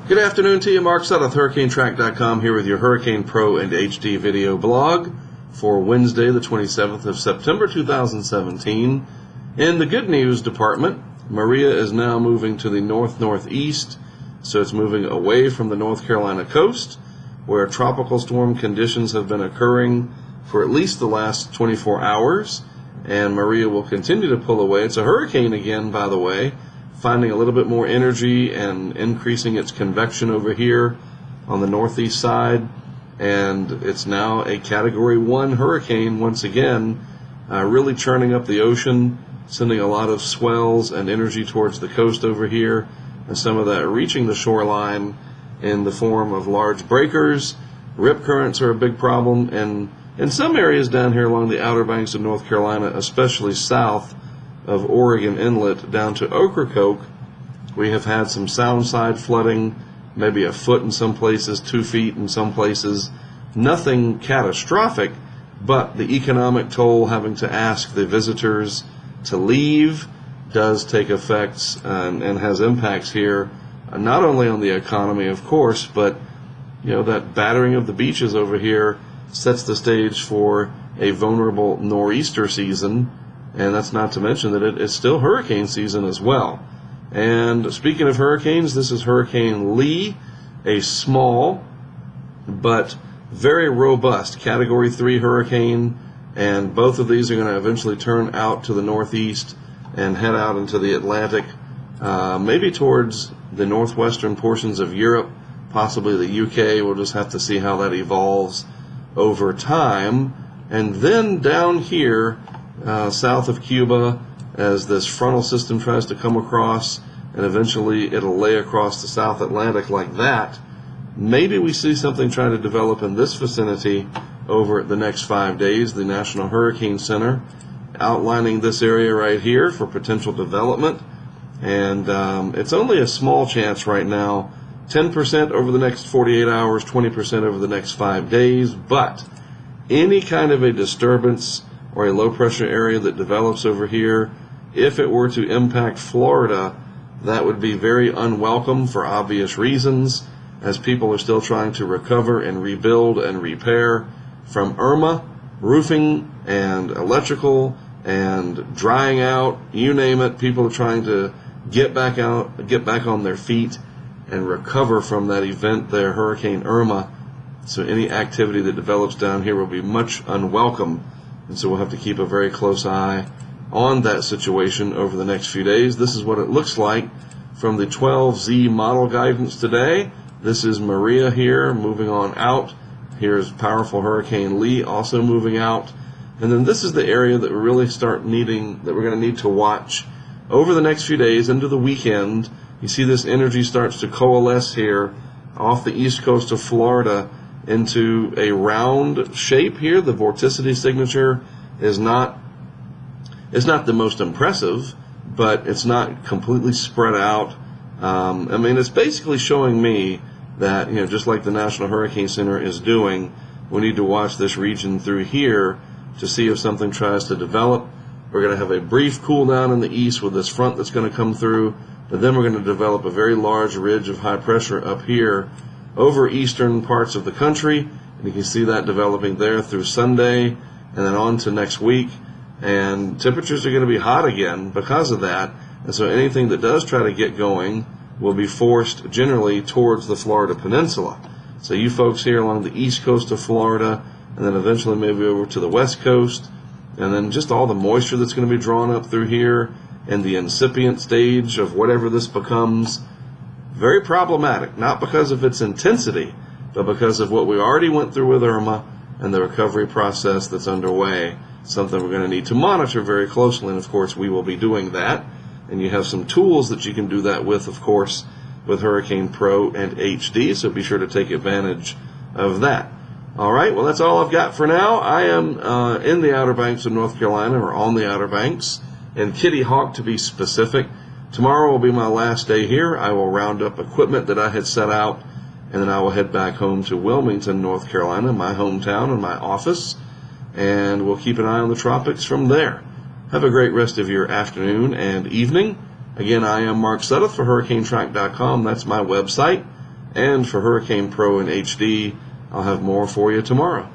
Good afternoon to you, Mark Sudduth, HurricaneTrack.com, here with your Hurricane Pro and HD video blog for Wednesday, the 27th of September, 2017. In the good news department, Maria is now moving to the north-northeast, so it's moving away from the North Carolina coast, where tropical storm conditions have been occurring for at least the last 24 hours, and Maria will continue to pull away. It's a hurricane again, by the way, finding a little bit more energy and increasing its convection over here on the northeast side, and it's now a Category 1 hurricane once again, really churning up the ocean, sending a lot of swells and energy towards the coast over here, and some of that reaching the shoreline in the form of large breakers. Rip currents are a big problem, and in some areas down here along the outer banks of North Carolina, especially south of Oregon Inlet down to Ocracoke, we have had some soundside flooding, maybe a foot in some places, 2 feet in some places. Nothing catastrophic, but the economic toll having to ask the visitors to leave does take effects and has impacts here, not only on the economy, of course, but that battering of the beaches over here sets the stage for a vulnerable nor'easter season. And that's not to mention that it is still hurricane season as well. And speaking of hurricanes, this is Hurricane Lee, a small but very robust Category 3 hurricane. And both of these are going to eventually turn out to the northeast and head out into the Atlantic, maybe towards the northwestern portions of Europe, possibly the UK. We'll just have to see how that evolves over time. And then down here, south of Cuba, as this frontal system tries to come across, and eventually it'll lay across the South Atlantic like that. Maybe we see something try to develop in this vicinity over the next 5 days. The National Hurricane Center outlining this area right here for potential development, and it's only a small chance right now, 10% over the next 48 hours, 20% over the next 5 days, but any kind of a disturbance or a low-pressure area that develops over here, if it were to impact Florida, that would be very unwelcome for obvious reasons, as people are still trying to recover and rebuild and repair from Irma, roofing and electrical and drying out, you name it. People are trying to get back on their feet and recover from that event there, Hurricane Irma. So any activity that develops down here will be much unwelcome. And so we'll have to keep a very close eye on that situation over the next few days. This is what it looks like from the 12Z model guidance today. This is Maria here moving on out. Here's powerful Hurricane Lee also moving out. And then this is the area that we really we're going to need to watch over the next few days into the weekend. You see this energy starts to coalesce here off the east coast of Florida into a round shape here. The vorticity signature is not the most impressive, but it's not completely spread out. It's basically showing me that, just like the National Hurricane Center is doing, we need to watch this region through here to see if something tries to develop. We're going to have a brief cool down in the east with this front that's going to come through, but then we're going to develop a very large ridge of high pressure up here over eastern parts of the country, and you can see that developing there through Sunday and then on to next week. And temperatures are going to be hot again because of that, and so anything that does try to get going will be forced generally towards the Florida Peninsula. So you folks here along the east coast of Florida, and then eventually maybe over to the west coast, and then just all the moisture that's going to be drawn up through here and the incipient stage of whatever this becomes. Very problematic, not because of its intensity, but because of what we already went through with Irma and the recovery process that's underway. Something we're going to need to monitor very closely, and of course we will be doing that. And you have some tools that you can do that with, of course, with Hurricane Pro and HD, so be sure to take advantage of that. All right, well, that's all I've got for now. I am in the Outer Banks of North Carolina, or on the Outer Banks, in Kitty Hawk to be specific. Tomorrow will be my last day here. I will round up equipment that I had set out, and then I will head back home to Wilmington, North Carolina, my hometown and my office, and we'll keep an eye on the tropics from there. Have a great rest of your afternoon and evening. Again, I am Mark Sudduth for HurricaneTrack.com. That's my website. And for Hurricane Pro in HD, I'll have more for you tomorrow.